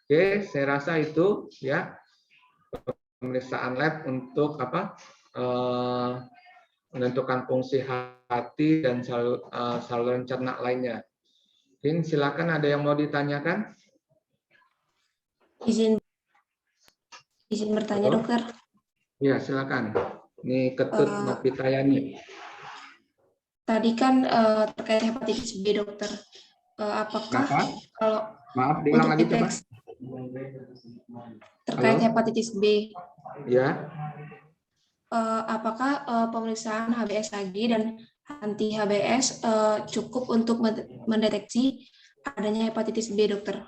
Oke, saya rasa itu ya pemeriksaan lab untuk menentukan fungsi hati dan saluran cerna lainnya. Mungkin silakan ada yang mau ditanyakan? Izin bertanya, Halo? dokter. Ya, silakan. Ini Ketut Novitayani. Tadi kan terkait hepatitis B, dokter. Apakah Kenapa? kalau Maaf, diulang untuk lagi coba. deteksi terkait Halo? hepatitis B, Ya. apakah pemeriksaan HbS/Ag dan anti HbS cukup untuk mendeteksi adanya hepatitis B, dokter?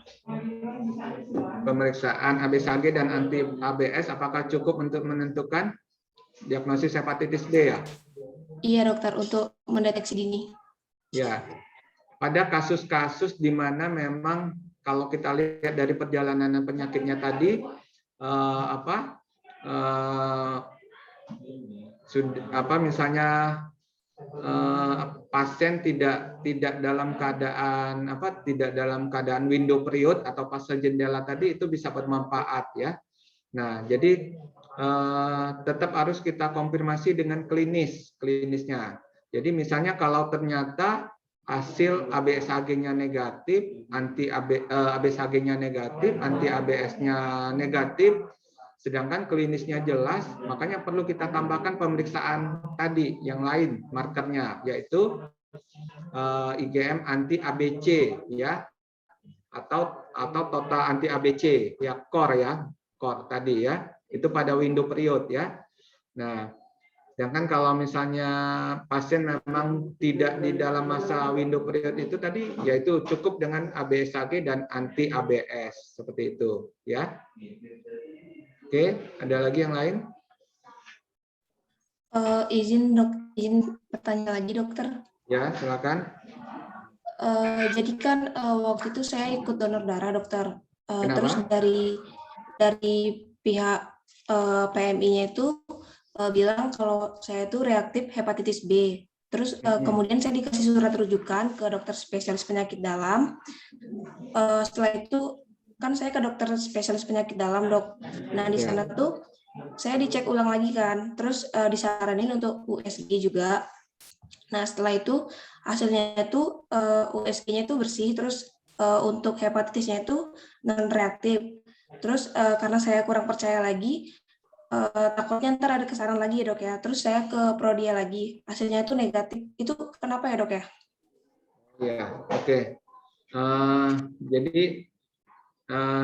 Pemeriksaan HbS/Ag dan anti HbS apakah cukup untuk menentukan diagnosis hepatitis B ya? Iya, dokter, untuk mendeteksi dini. Ya. Pada kasus-kasus di mana memang kalau kita lihat dari perjalanan penyakitnya tadi misalnya pasien tidak dalam keadaan window period atau fase jendela tadi, itu bisa bermanfaat ya. Nah, jadi tetap harus kita konfirmasi dengan klinisnya. Jadi misalnya kalau ternyata hasil ABS/AG-nya negatif, ABS/AG-nya negatif, anti ABS-nya negatif, sedangkan klinisnya jelas, makanya perlu kita tambahkan pemeriksaan tadi yang lain markernya, yaitu IgM anti ABC ya, atau total anti ABC ya, core tadi ya, itu pada window period ya. Nah, sedangkan kalau misalnya pasien memang tidak di dalam masa window period itu tadi, yaitu cukup dengan ABS/AG dan anti ABS seperti itu ya. Oke, ada lagi yang lain? Izin bertanya lagi, dokter. Ya, silakan. Jadi kan waktu itu saya ikut donor darah, dokter. Terus Kenapa? dari pihak PMI-nya itu bilang kalau saya itu reaktif hepatitis B. Terus kemudian saya dikasih surat rujukan ke dokter spesialis penyakit dalam. Setelah itu kan saya ke dokter spesialis penyakit dalam, dok. Nah, di sana tuh saya dicek ulang lagi kan. Terus disaranin untuk USG juga. Nah, setelah itu hasilnya itu USG-nya itu bersih, terus untuk hepatitisnya itu non reaktif. Terus karena saya kurang percaya lagi, takutnya ntar ada kesalahan lagi ya, dok ya. Terus saya ke Prodia lagi, hasilnya itu negatif. Itu kenapa ya, dok ya? Ya, oke.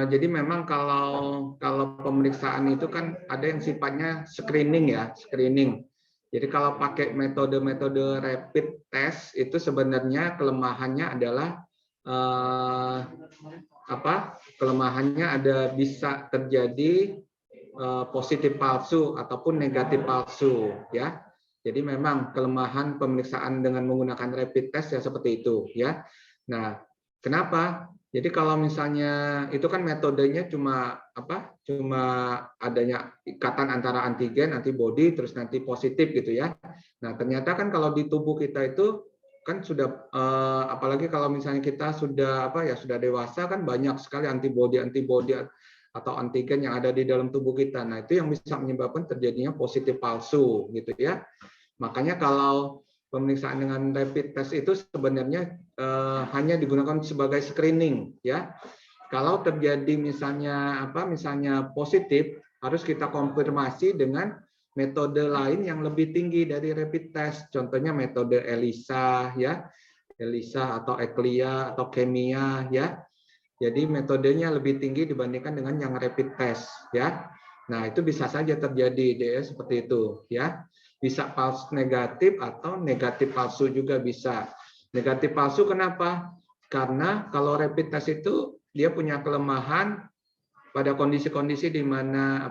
Jadi memang kalau pemeriksaan itu kan ada yang sifatnya screening ya, screening. Jadi kalau pakai metode rapid test itu sebenarnya kelemahannya adalah kelemahannya ada bisa terjadi positif palsu ataupun negatif palsu ya. Jadi memang kelemahan pemeriksaan dengan menggunakan rapid test ya seperti itu ya. Nah, kenapa? Jadi kalau misalnya itu kan metodenya cuma adanya ikatan antara antigen, antibody, terus nanti positif gitu ya. Nah, ternyata kan kalau di tubuh kita itu kan sudah apalagi kalau misalnya kita sudah sudah dewasa, kan banyak sekali antibody atau antigen yang ada di dalam tubuh kita. Nah, itu yang bisa menyebabkan terjadinya positif palsu gitu ya. Makanya kalau pemeriksaan dengan rapid test itu sebenarnya hanya digunakan sebagai screening ya. Kalau terjadi misalnya positif, harus kita konfirmasi dengan metode lain yang lebih tinggi dari rapid test. Contohnya metode ELISA ya, ELISA atau ECLIA atau KEMIA ya. Jadi metodenya lebih tinggi dibandingkan dengan yang rapid test ya. Nah, itu bisa saja terjadi seperti itu ya. Bisa palsu negatif atau negatif palsu juga bisa. Negatif palsu kenapa? Karena kalau rapid test itu dia punya kelemahan pada kondisi-kondisi di mana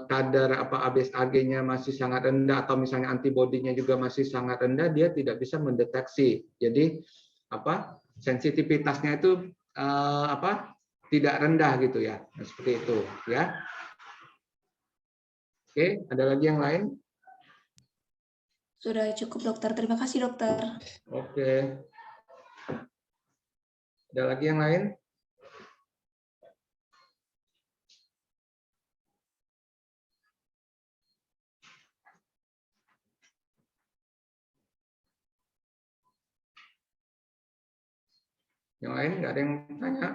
kadar ABS/AG-nya masih sangat rendah atau misalnya antibodinya juga masih sangat rendah, dia tidak bisa mendeteksi. Jadi sensitivitasnya itu tidak rendah gitu ya. Nah, seperti itu ya. Oke, ada lagi yang lain? Sudah cukup, dokter. Terima kasih, dokter. Oke. Ada lagi yang lain? Yang lain nggak ada yang tanya?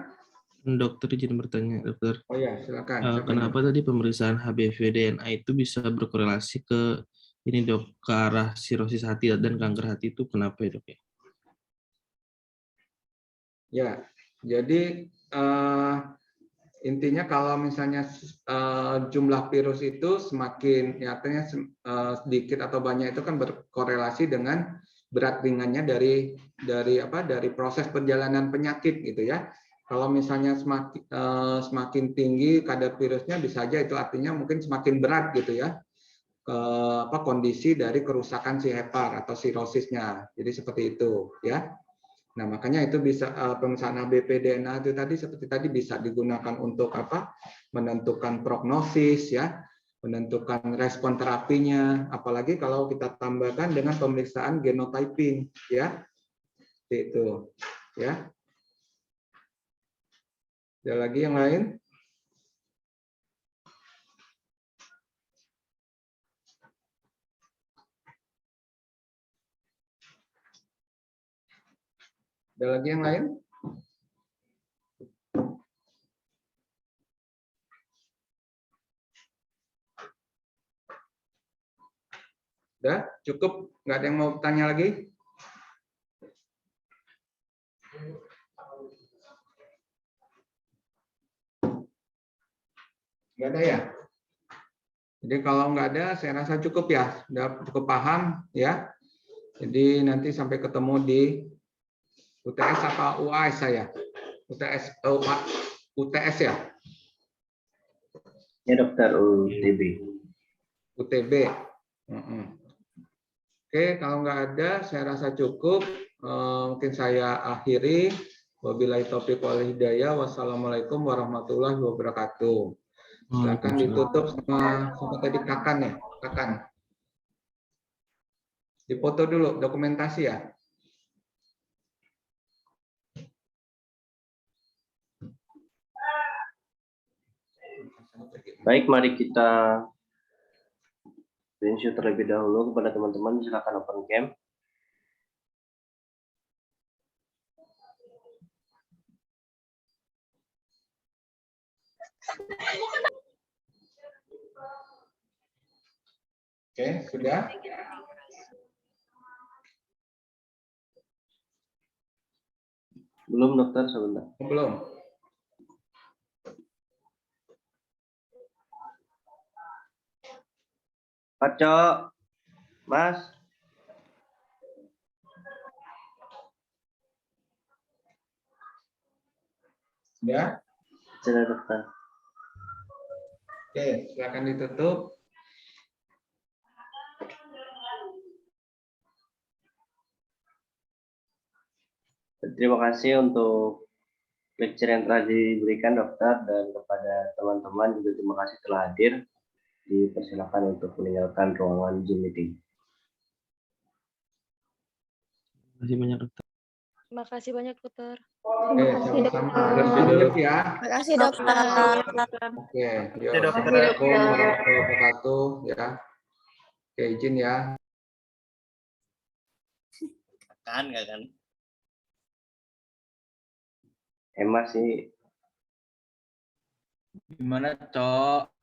Dokter izin bertanya, dokter. Oh ya, silakan. Siapa Kenapa ini? tadi pemeriksaan HBV DNA itu bisa berkorelasi ke ini dok, ke arah sirosis hati dan kanker hati itu kenapa ya dok ya? Ya, jadi intinya kalau misalnya jumlah virus itu semakin, ya, artinya sedikit atau banyak itu kan berkorelasi dengan berat ringannya dari proses perjalanan penyakit gitu ya. Kalau misalnya semakin tinggi kadar virusnya, bisa aja itu artinya mungkin semakin berat gitu ya, kondisi dari kerusakan si hepar atau sirosisnya. Jadi seperti itu ya. Nah, makanya itu bisa pemeriksaan HBP DNA itu tadi seperti tadi bisa digunakan untuk menentukan prognosis ya, menentukan respon terapinya, apalagi kalau kita tambahkan dengan pemeriksaan genotyping ya. Seperti itu ya. Ada lagi yang lain? Ada lagi yang lain? Udah, cukup? Nggak ada yang mau tanya lagi? Nggak ada ya? Jadi kalau nggak ada, saya rasa cukup ya. Sudah cukup paham ya. Jadi nanti sampai ketemu di UTS apa UAS saya? UTS ya? Ya dokter, UTB. UTB. Oke, kalau nggak ada, saya rasa cukup. Mungkin saya akhiri. Wabillahi taufiq wal hidayah. Wassalamualaikum warahmatullahi wabarakatuh. Silakan ditutup sama tadi Kakan ya, Kakan. Dipoto dulu dokumentasi ya. Baik, mari kita screenshot terlebih dahulu kepada teman-teman. Silakan open cam. Oke, sudah? Belum dokter, sebentar. Belum. Pak Cok, Mas. Sudah? Sudah dokter. Oke, silakan ditutup. Terima kasih untuk lecture yang telah diberikan dokter, dan kepada teman-teman juga terima kasih telah hadir. Dipersilakan untuk meninggalkan ruangan Zoom meeting. Terima kasih banyak dokter. Terima kasih banyak dokter. Oke, sama-sama. Bersih dulu ya. Terima kasih dokter. Oke, yuk. Assalamualaikum warahmatullahi wabarakatuh ya. Oke, izin ya. Kan. Emas sih. Gimana, Cok?